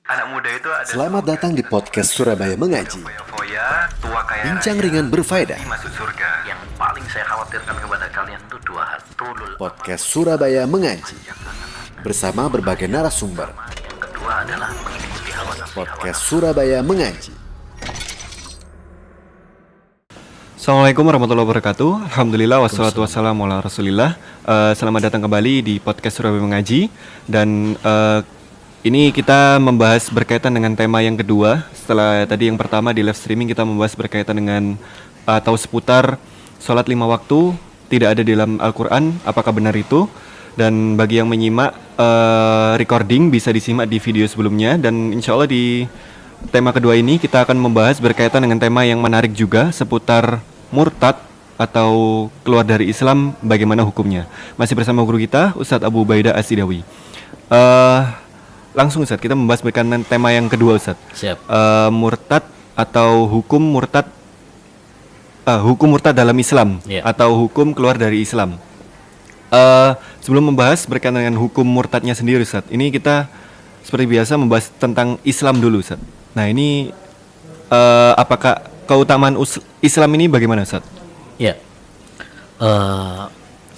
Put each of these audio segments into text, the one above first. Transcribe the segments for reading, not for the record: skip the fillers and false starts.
Anak muda itu ada. Selamat datang di podcast Surabaya Mengaji. Foya-foya, tua kaya Bincang raya, ringan berfaedah. masuk surga. Yang paling saya khawatirkan kepada kalian itu dua hal. Tulul. Podcast Surabaya Mengaji bersama berbagai narasumber. Yang kedua adalah mengikuti hawa nafsu. Podcast Surabaya Mengaji. Assalamualaikum warahmatullahi wabarakatuh. Alhamdulillah wassalatu wassalamu ala rasulillah. Selamat datang kembali di podcast Surabaya Mengaji. Dan ini kita membahas berkaitan dengan tema yang kedua. Setelah tadi yang pertama di live streaming kita membahas berkaitan dengan atau seputar sholat 5 waktu tidak ada di dalam Al-Quran. Apakah benar itu? Dan bagi yang menyimak recording bisa disimak di video sebelumnya. Dan insya Allah di tema kedua ini kita akan membahas berkaitan dengan tema yang menarik juga seputar murtad atau keluar dari Islam, bagaimana hukumnya. Masih bersama guru kita Ustadz Abu Ubaidah As-Sidawi. Langsung Ustadz, kita membahas berkaitan tema yang kedua Ustadz. Siap. Murtad atau hukum murtad dalam Islam, atau hukum keluar dari Islam. Sebelum membahas berkaitan dengan hukum murtadnya sendiri Ustadz, ini kita seperti biasa membahas tentang Islam dulu Ustadz. Nah ini apakah keutamaan Islam ini bagaimana Ustadz? Ya.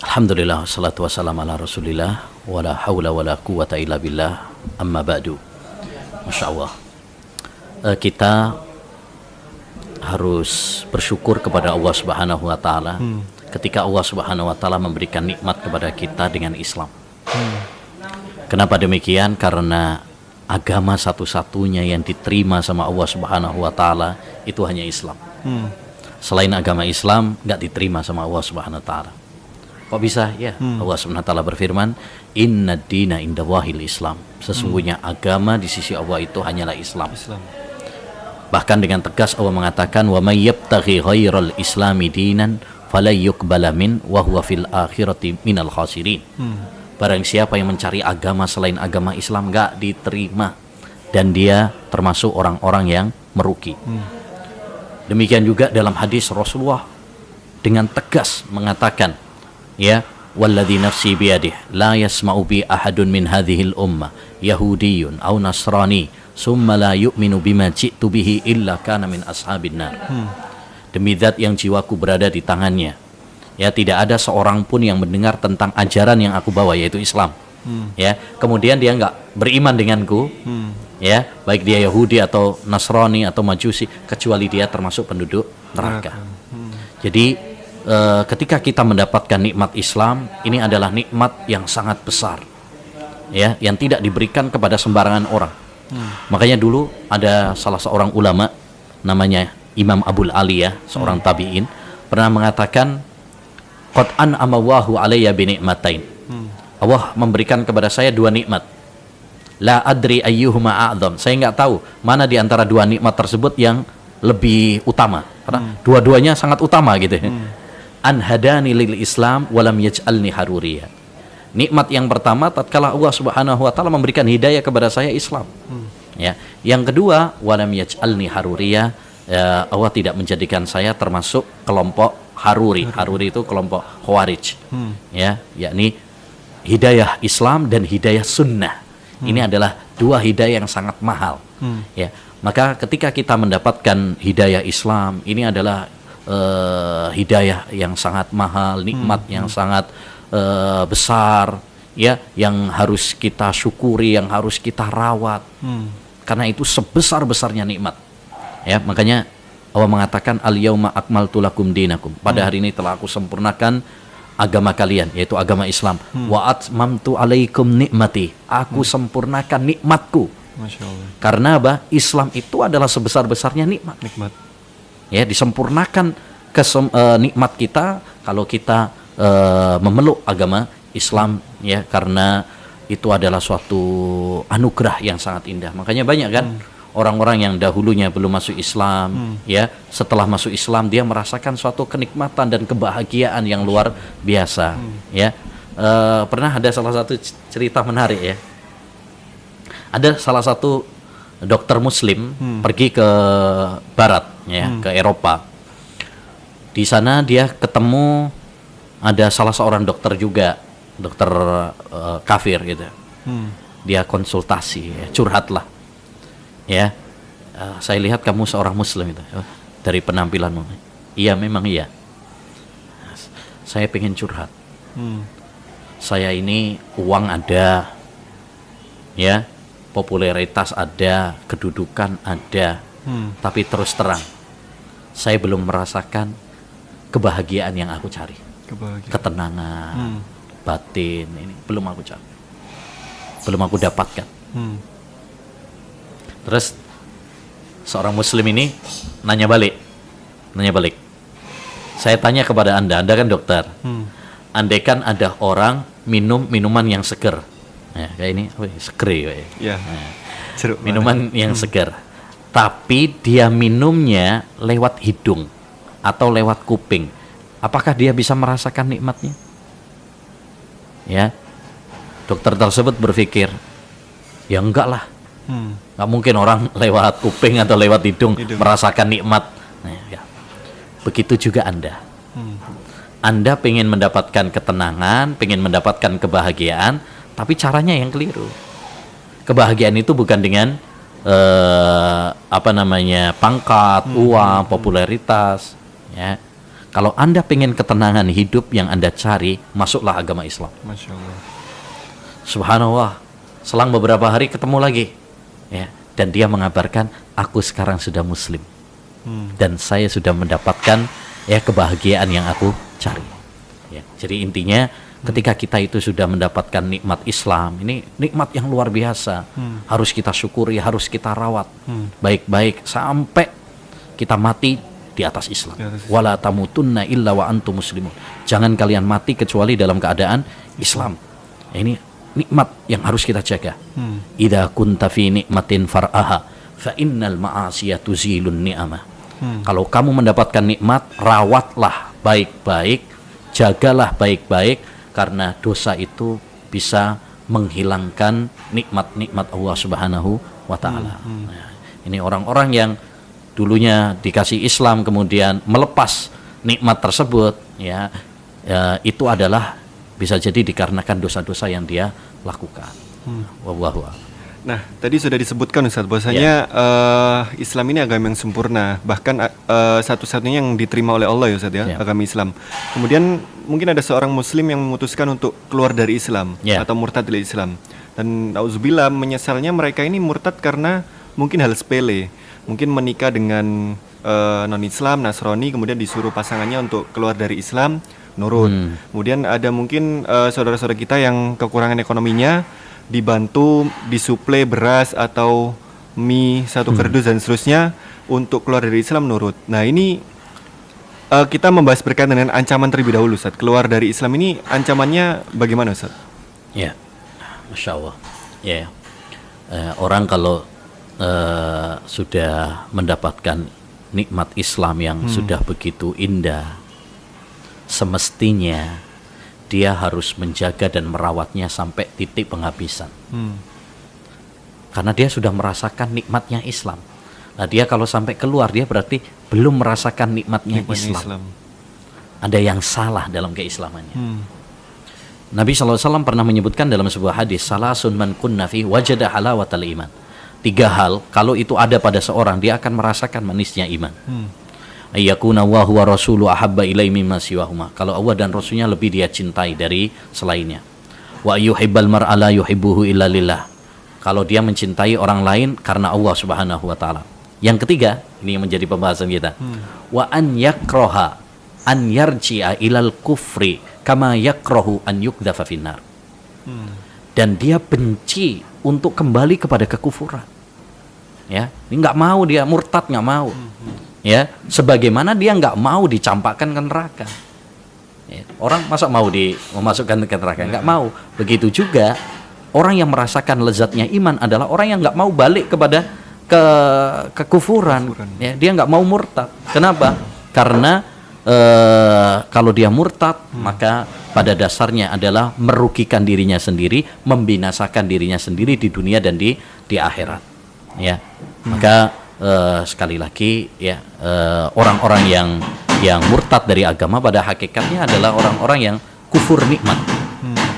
Alhamdulillah wassalatu wassalamu ala rasulillah wala haula wala quwata illa billah amma ba'du. Masya Allah, kita harus bersyukur kepada Allah Subhanahu wa ta'ala ketika Allah Subhanahu wa ta'ala memberikan nikmat kepada kita dengan Islam. Kenapa demikian? Karena agama satu-satunya yang diterima sama Allah Subhanahu wa ta'ala itu hanya Islam. Selain agama Islam nggak diterima sama Allah Subhanahu wa ta'ala. Kok bisa? Ya, Allah Subhanahu wa ta'ala berfirman, "Inna dina indallahil Islam." Sesungguhnya agama di sisi Allah itu hanyalah Islam. Bahkan dengan tegas Allah mengatakan, "Wa may yabtaghi ghairal islami dinan fala yuqbala min wa huwa fil akhirati minal khasirin." Barang siapa yang mencari agama selain agama Islam enggak diterima dan dia termasuk orang-orang yang merugi. Demikian juga dalam hadis Rasulullah dengan tegas mengatakan, ya, walladzi nafsi biyadih la yasma'u bi ahadun min hadhil ummah yahudiyyun aw nasrani summa la yu'minu bima ji'tu bihi illa kana min ashabin nar. Demi zat yang jiwaku berada di tangannya, ya, tidak ada seorang pun yang mendengar tentang ajaran yang aku bawa, yaitu Islam. Ya, kemudian dia nggak beriman denganku, ya, baik dia Yahudi atau Nasrani atau Majusi, kecuali dia termasuk penduduk neraka. Jadi ketika kita mendapatkan nikmat Islam, ini adalah nikmat yang sangat besar, ya, yang tidak diberikan kepada sembarangan orang. Makanya dulu ada salah seorang ulama namanya Imam Abul Aliyah, seorang tabi'in, pernah mengatakan, "Qad an'ama Allahu alayya bi ni'matain." Allah memberikan kepada saya dua nikmat. La adri ayyuhuma a'dzam. Saya enggak tahu mana di antara dua nikmat tersebut yang lebih utama. Karena dua-duanya sangat utama gitu. An hadani lil Islam walam yaj'alni haruriya. Nikmat yang pertama tatkala Allah Subhanahu wa taala memberikan hidayah kepada saya Islam. Ya. Yang kedua, walam yaj'alni haruriya, Allah tidak menjadikan saya termasuk kelompok haruri. Haruri itu kelompok Khawarij. Ya, yakni hidayah Islam dan hidayah sunnah. Ini adalah dua hidayah yang sangat mahal. Ya, maka ketika kita mendapatkan hidayah Islam, ini adalah hidayah yang sangat mahal, nikmat yang sangat besar, ya, yang harus kita syukuri, yang harus kita rawat. Karena itu sebesar-besarnya nikmat. Ya, makanya Allah mengatakan, "Al-yauma akmaltu lakum dinakum." Pada hari ini telah aku sempurnakan agama kalian, yaitu agama Islam. Wa atmamtu alaikum nikmati. Aku sempurnakan nikmatku. Masya Allah. Karena apa? Islam itu adalah sebesar-besarnya nikmat. Ya, disempurnakan nikmat kita kalau kita memeluk agama Islam, ya, karena itu adalah suatu anugerah yang sangat indah. Makanya banyak kan orang-orang yang dahulunya belum masuk Islam, ya, setelah masuk Islam dia merasakan suatu kenikmatan dan kebahagiaan yang luar biasa. Ya, pernah ada salah satu cerita menarik, ya. Ada salah satu dokter Muslim pergi ke Barat, ya, ke Eropa. Di sana dia ketemu ada salah seorang dokter juga, dokter kafir gitu. Dia konsultasi, ya, curhat lah. Ya, saya lihat kamu seorang muslim itu. Oh, dari penampilanmu. Iya, memang iya. Saya pengen curhat. Saya ini uang ada, ya, popularitas ada, kedudukan ada, tapi terus terang, saya belum merasakan kebahagiaan yang aku cari. Ketenangan, batin, ini belum aku cari, belum aku dapatkan. Terus seorang muslim ini nanya balik. Saya tanya kepada Anda kan dokter. Andaikan ada orang minum minuman yang seger, ya, kayak ini, seger ya. Minuman yang seger, tapi dia minumnya lewat hidung atau lewat kuping, apakah dia bisa merasakan nikmatnya? Ya, dokter tersebut berpikir, ya enggak lah. Nggak mungkin orang lewat kuping atau lewat hidung merasakan nikmat. Nah, ya. Begitu juga Anda. Anda pengen mendapatkan ketenangan, pengen mendapatkan kebahagiaan, tapi caranya yang keliru. Kebahagiaan itu bukan dengan pangkat, uang, popularitas. Ya. Kalau Anda pengen ketenangan hidup yang Anda cari, masuklah agama Islam. Masya Allah. Subhanallah. Selang beberapa hari ketemu lagi. Ya, dan dia mengabarkan, aku sekarang sudah muslim dan saya sudah mendapatkan ya kebahagiaan yang aku cari. Ya, jadi intinya ketika kita itu sudah mendapatkan nikmat Islam, ini nikmat yang luar biasa, harus kita syukuri, harus kita rawat baik-baik sampai kita mati di atas Islam. Wala tamutunna illa wa antum muslimun. Jangan kalian mati kecuali dalam keadaan Islam. Ya, ini nikmat yang harus kita jaga. Idza kunta fi nikmatin far'aha fa innal ma'asiya tuzilun ni'amah. Kalau kamu mendapatkan nikmat, rawatlah baik-baik, jagalah baik-baik, karena dosa itu bisa menghilangkan nikmat-nikmat Allah Subhanahu wa taala. Nah, ini orang-orang yang dulunya dikasih Islam kemudian melepas nikmat tersebut, ya itu adalah bisa jadi dikarenakan dosa-dosa yang dia lakukan. Wallahu a'lam. Nah, tadi sudah disebutkan Ustaz bahwasanya Islam ini agama yang sempurna, bahkan satu-satunya yang diterima oleh Allah ya Ustaz ya, agama Islam. Kemudian mungkin ada seorang muslim yang memutuskan untuk keluar dari Islam atau murtad dari Islam. Dan auzubillah, menyesalnya mereka ini murtad karena mungkin hal sepele. Mungkin menikah dengan non-Islam, Nasrani, kemudian disuruh pasangannya untuk keluar dari Islam, nurut. Kemudian ada mungkin saudara-saudara kita yang kekurangan ekonominya, dibantu disuplai beras atau mie satu kardus dan seterusnya untuk keluar dari Islam, nurut. Nah ini kita membahas berkaitan dengan ancaman terlebih dahulu Ustaz. Keluar dari Islam ini ancamannya bagaimana Ustaz? Ya, Masya Allah. Ya, orang kalau sudah mendapatkan nikmat Islam yang sudah begitu indah, semestinya dia harus menjaga dan merawatnya sampai titik penghabisan. Karena dia sudah merasakan nikmatnya Islam. Nah, dia kalau sampai keluar, dia berarti belum merasakan nikmatnya Islam. Ada yang salah dalam keislamannya. Nabi SAW pernah menyebutkan dalam sebuah hadis, salasun man kunna fi wajada halawatal iman. 3 hal, kalau itu ada pada seorang, dia akan merasakan manisnya iman. Ayyakuna Allahu wa rasulu ahabba ilaihi mimma siwahuma. Kalau Allah dan Rasulnya lebih dia cintai dari selainnya. Wa yuhibbal mar'a la yuhibbuhu illa lillah. Kalau dia mencintai orang lain karena Allah Subhanahu wa taala. Yang ketiga, ini yang menjadi pembahasan kita. Wa an yakraha an yarji'a ilal kufri kama yakrahu an yukdhafa finnar. Dan dia benci untuk kembali kepada kekufuran. Ya, ini enggak mau, dia murtad, enggak mau. Ya, sebagaimana dia nggak mau dicampakkan ke neraka. Ya, orang masa mau memasukkan ke neraka? Nggak mau. Begitu juga orang yang merasakan lezatnya iman adalah orang yang nggak mau balik kepada kekufuran. Ya, dia nggak mau murtad. Kenapa? Karena kalau dia murtad, maka pada dasarnya adalah merugikan dirinya sendiri, membinasakan dirinya sendiri di dunia dan di akhirat. Ya, maka sekali lagi ya, orang-orang yang murtad dari agama pada hakikatnya adalah orang-orang yang kufur nikmat,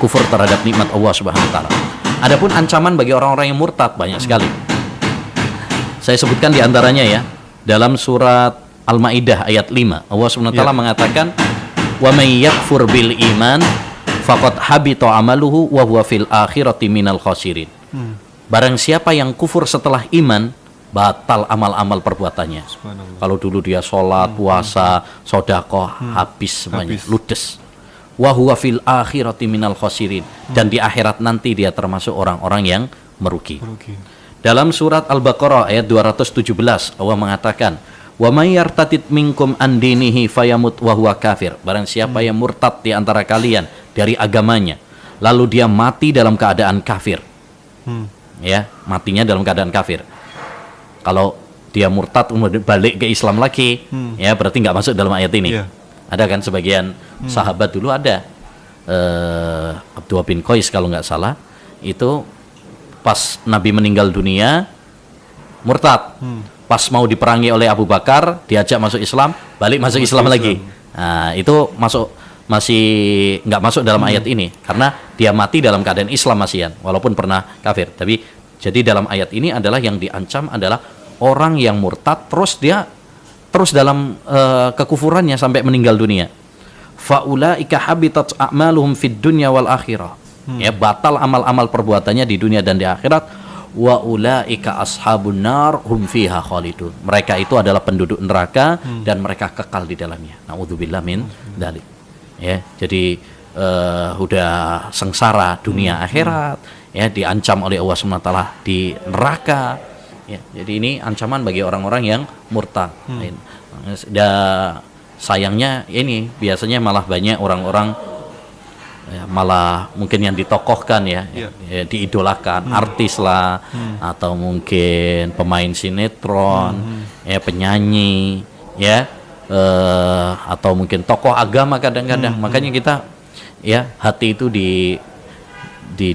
kufur terhadap nikmat Allah Subhanahu wa taala. Adapun ancaman bagi orang-orang yang murtad banyak sekali. Saya sebutkan diantaranya ya. Dalam surat Al-Maidah ayat 5, Allah SWT mengatakan, "Wa may yakfur bil iman faqad habita amaluhu wa huwa fil akhirati minal khasirin." Barang siapa yang kufur setelah iman, batal amal-amal perbuatannya. Kalau dulu dia sholat, puasa, sedekah, habis semuanya, ludes. Wa huwa fil akhirati minal khasirin, dan di akhirat nanti dia termasuk orang-orang yang merugi. Dalam surat Al-Baqarah ayat 217, Allah mengatakan, "Wa may yartadid minkum an dinihi fayamut wa huwa kafir." Barang siapa yang murtad di antara kalian dari agamanya, lalu dia mati dalam keadaan kafir. Ya, matinya dalam keadaan kafir. Kalau dia murtad kemudian balik ke Islam lagi, ya berarti nggak masuk dalam ayat ini. Ada kan sebagian sahabat dulu ada, Abdullah bin Qais kalau nggak salah, itu pas Nabi meninggal dunia murtad, pas mau diperangi oleh Abu Bakar diajak masuk Islam, balik masuk Islam lagi. Nah, itu masih nggak masuk dalam ayat ini karena dia mati dalam keadaan Islam masihan walaupun pernah kafir. Tapi jadi dalam ayat ini adalah yang diancam adalah orang yang murtad terus dia terus dalam kekufurannya sampai meninggal dunia. Faulaika habitat a'maluhum fid dunya wal akhirah. Ya, batal amal-amal perbuatannya di dunia dan di akhirat. Wa ulaika ashabun nar hum fiha khalidun. Mereka itu adalah penduduk neraka dan mereka kekal di dalamnya. Nauzubillah min dzalik. Ya, jadi udah sengsara dunia akhirat, ya, diancam oleh Allah SWT di neraka. Ya, jadi ini ancaman bagi orang-orang yang murtad. Sayangnya ini biasanya malah banyak orang-orang ya, malah mungkin yang ditokohkan ya, diidolakan, artis lah, atau mungkin pemain sinetron, ya, penyanyi, ya, atau mungkin tokoh agama kadang-kadang. Makanya kita ya hati itu di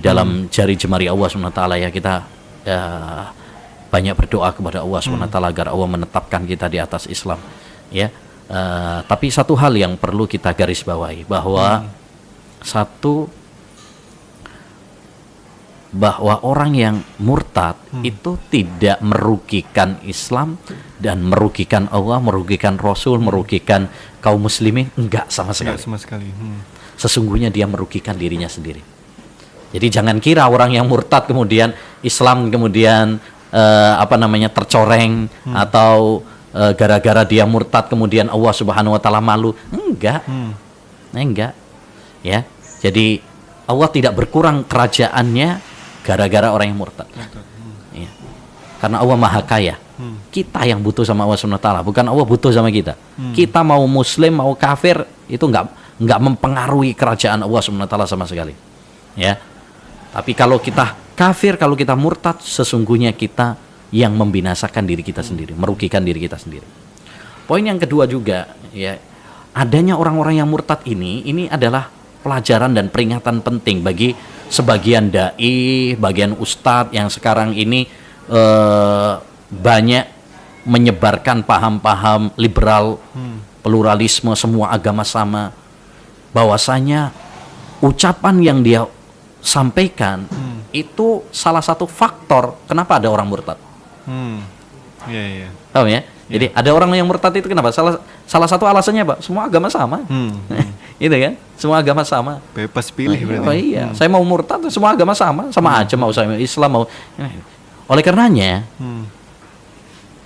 dalam jari jemari Allah SWT ya, kita banyak berdoa kepada Allah SWT agar Allah menetapkan kita di atas Islam, ya. Tapi satu hal yang perlu kita garis bawahi bahwa bahwa orang yang murtad itu tidak merugikan Islam dan merugikan Allah, merugikan Rasul, merugikan kaum muslimin, enggak sama sekali. Sesungguhnya dia merugikan dirinya sendiri. Jadi jangan kira orang yang murtad kemudian Islam kemudian tercoreng, atau gara-gara dia murtad kemudian Allah Subhanahu wa taala malu. Enggak. Enggak. Ya. Jadi Allah tidak berkurang kerajaannya gara-gara orang yang murtad. Ya. Karena Allah Maha Kaya. Kita yang butuh sama Allah Subhanahu wa taala, bukan Allah butuh sama kita. Kita mau muslim mau kafir itu enggak mempengaruhi kerajaan Allah Subhanahu wa taala sama sekali. Ya. Tapi kalau kita kafir, kalau kita murtad, sesungguhnya kita yang membinasakan diri kita sendiri, merugikan diri kita sendiri. Poin yang kedua juga, ya, adanya orang-orang yang murtad ini adalah pelajaran dan peringatan penting bagi sebagian dai, bagian ustadz yang sekarang ini banyak menyebarkan paham-paham liberal, pluralisme, semua agama sama. Bahwasanya ucapan yang dia sampaikan itu salah satu faktor kenapa ada orang murtad. Tahu ya? Jadi ada orang yang murtad itu kenapa? Salah satu alasannya, Pak, semua agama sama. Itu kan? Semua agama sama. Bebas pilih berarti. Oh iya, saya mau murtad semua agama sama aja, mau saya Islam mau. Oleh karenanya,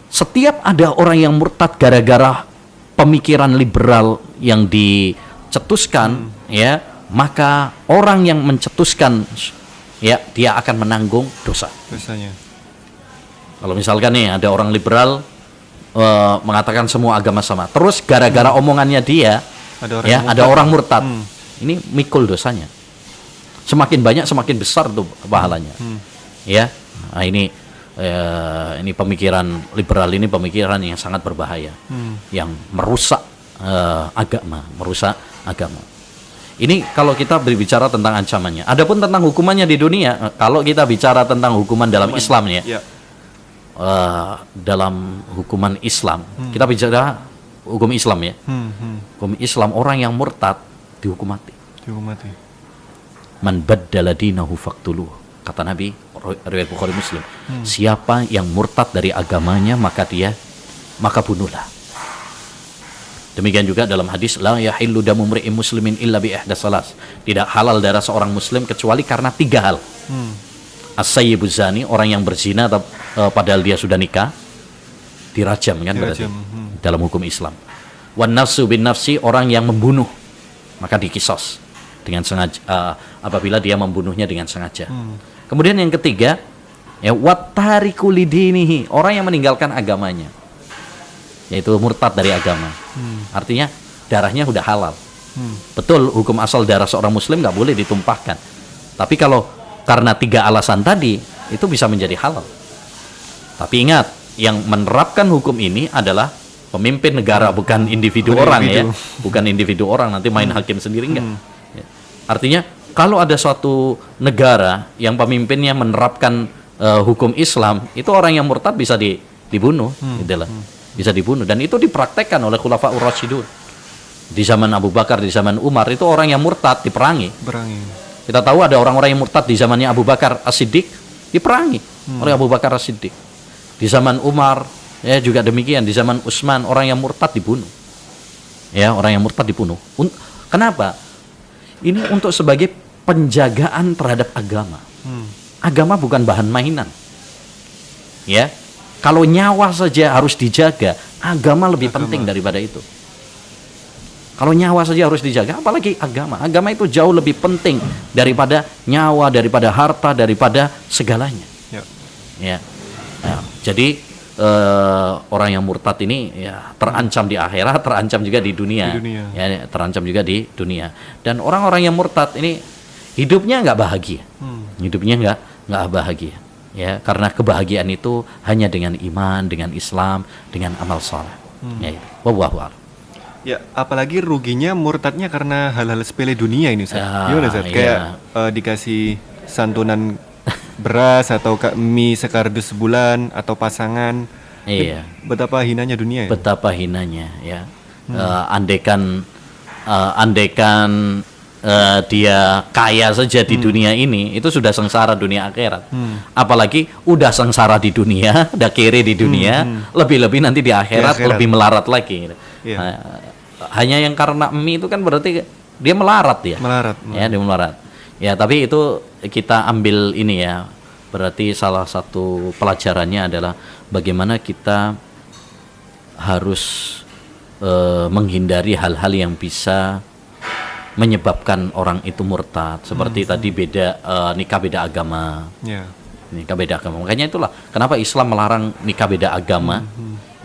setiap ada orang yang murtad gara-gara pemikiran liberal yang dicetuskan, ya, maka orang yang mencetuskan, ya, dia akan menanggung dosanya. Kalau misalkan nih ada orang liberal mengatakan semua agama sama, terus gara-gara omongannya dia ada orang murtad, ini mikul dosanya. Semakin banyak semakin besar tuh pahalanya. Ya, nah, ini pemikiran liberal ini pemikiran yang sangat berbahaya, yang merusak agama. Ini kalau kita berbicara tentang ancamannya. Adapun tentang hukumannya di dunia, kalau kita bicara tentang hukuman dalam Islam ya, dalam hukuman Islam, kita bicara hukum Islam ya. Hukum Islam, orang yang murtad dihukum mati. Man baddala dinahu faqtuluh. Kata Nabi, riwayat Bukhari Muslim. Siapa yang murtad dari agamanya maka bunuhlah. Demikian juga dalam hadis la yahillu damu mri'in muslimin illa bi ihdas salas. Tidak halal darah seorang muslim kecuali karena 3 hal. As-sayyibu zani, orang yang berzina padahal dia sudah nikah, dirajam kan berarti dalam hukum Islam. Wan nafsu bin nafsi, orang yang membunuh maka dikisos dengan sengaja, apabila dia membunuhnya dengan sengaja. Kemudian yang ketiga, ya wattariku lidinihi, orang yang meninggalkan agamanya, yaitu murtad dari agama. Artinya darahnya udah halal. Betul, hukum asal darah seorang muslim nggak boleh ditumpahkan. Tapi kalau karena 3 alasan tadi, itu bisa menjadi halal. Tapi ingat, yang menerapkan hukum ini adalah pemimpin negara, bukan individu orang ya. Bukan individu orang, nanti main hakim sendiri enggak. Ya. Artinya kalau ada suatu negara yang pemimpinnya menerapkan hukum Islam, itu orang yang murtad bisa dibunuh, gitu lah. Bisa dibunuh, dan itu dipraktekkan oleh Khulafaur Rasyidun. Di zaman Abu Bakar, di zaman Umar, itu orang yang murtad diperangi. Kita tahu ada orang-orang yang murtad di zamannya Abu Bakar As-Siddiq, diperangi oleh Abu Bakar As-Siddiq. Di zaman Umar, ya juga demikian. Di zaman Utsman, orang yang murtad dibunuh. Ya, orang yang murtad dibunuh. Kenapa? Ini untuk sebagai penjagaan terhadap agama. Agama bukan bahan mainan. Ya, kalau nyawa saja harus dijaga, agama lebih penting daripada itu. Kalau nyawa saja harus dijaga, apalagi agama. Agama itu jauh lebih penting daripada nyawa, daripada harta, daripada segalanya. Ya. Nah, jadi orang yang murtad ini ya terancam di akhirat, terancam juga di dunia. Ya, terancam juga di dunia. Dan orang-orang yang murtad ini hidupnya nggak bahagia. Hidupnya nggak bahagia. Ya, karena kebahagiaan itu hanya dengan iman, dengan Islam, dengan amal saleh. Ya, wallahu a'lam. Ya, apalagi ruginya murtadnya karena hal-hal sepele dunia ini, Ustaz. Gimana, Ustaz? Kayak dikasih santunan beras atau mie sekardus sebulan atau pasangan. Iya. Betapa hinanya dunia ya? Betapa hinanya ya. Andaikan dia kaya saja di dunia ini, itu sudah sengsara dunia akhirat. Apalagi udah sengsara di dunia, udah kere di dunia, lebih-lebih nanti di akhirat lebih melarat lagi. Hanya yang karena mie itu kan berarti dia melarat ya. Ya, dia melarat. Ya, tapi itu kita ambil ini ya. Berarti salah satu pelajarannya adalah bagaimana kita harus menghindari hal-hal yang bisa menyebabkan orang itu murtad. Seperti tadi nikah beda agama. Nikah beda agama. Makanya itulah kenapa Islam melarang nikah beda agama.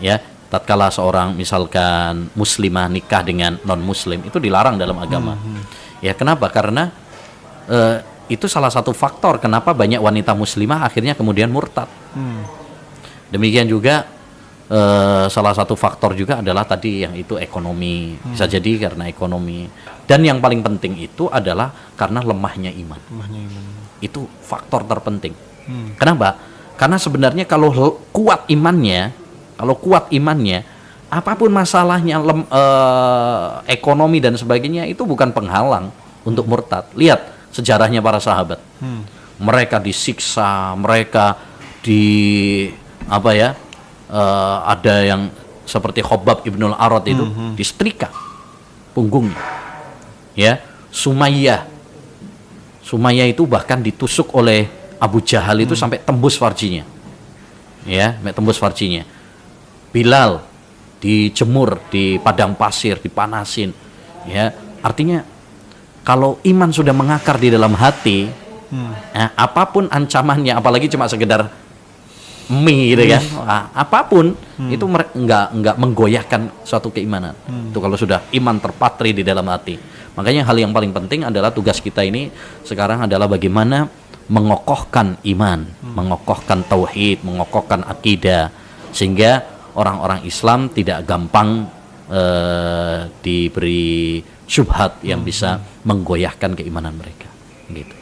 Ya, tatkala seorang misalkan muslimah nikah dengan non muslim, itu dilarang dalam agama. Ya, kenapa? Karena itu salah satu faktor kenapa banyak wanita muslimah akhirnya kemudian murtad. Demikian juga salah satu faktor juga adalah tadi yang itu ekonomi. Bisa jadi karena ekonomi. Dan yang paling penting itu adalah karena lemahnya iman. Itu faktor terpenting. Kenapa? Karena sebenarnya kalau kuat imannya, apapun masalahnya, ekonomi dan sebagainya, itu bukan penghalang untuk murtad. Lihat sejarahnya para sahabat. Mereka disiksa, mereka ada yang seperti Khobab ibnul Arad itu disetrika punggungnya. Ya, Sumayyah itu bahkan ditusuk oleh Abu Jahal itu sampai tembus farjinya. Ya, sampai tembus farjinya. Bilal dijemur di padang pasir, dipanasin. Ya, artinya kalau iman sudah mengakar di dalam hati, apapun ancamannya, apalagi cuma sekedar mie gitu kan, apapun itu nggak menggoyahkan suatu keimanan. Itu kalau sudah iman terpatri di dalam hati. Makanya hal yang paling penting adalah tugas kita ini sekarang adalah bagaimana mengokohkan iman, mengokohkan tauhid, mengokohkan akidah, sehingga orang-orang Islam tidak gampang diberi syubhat yang bisa menggoyahkan keimanan mereka. Gitu.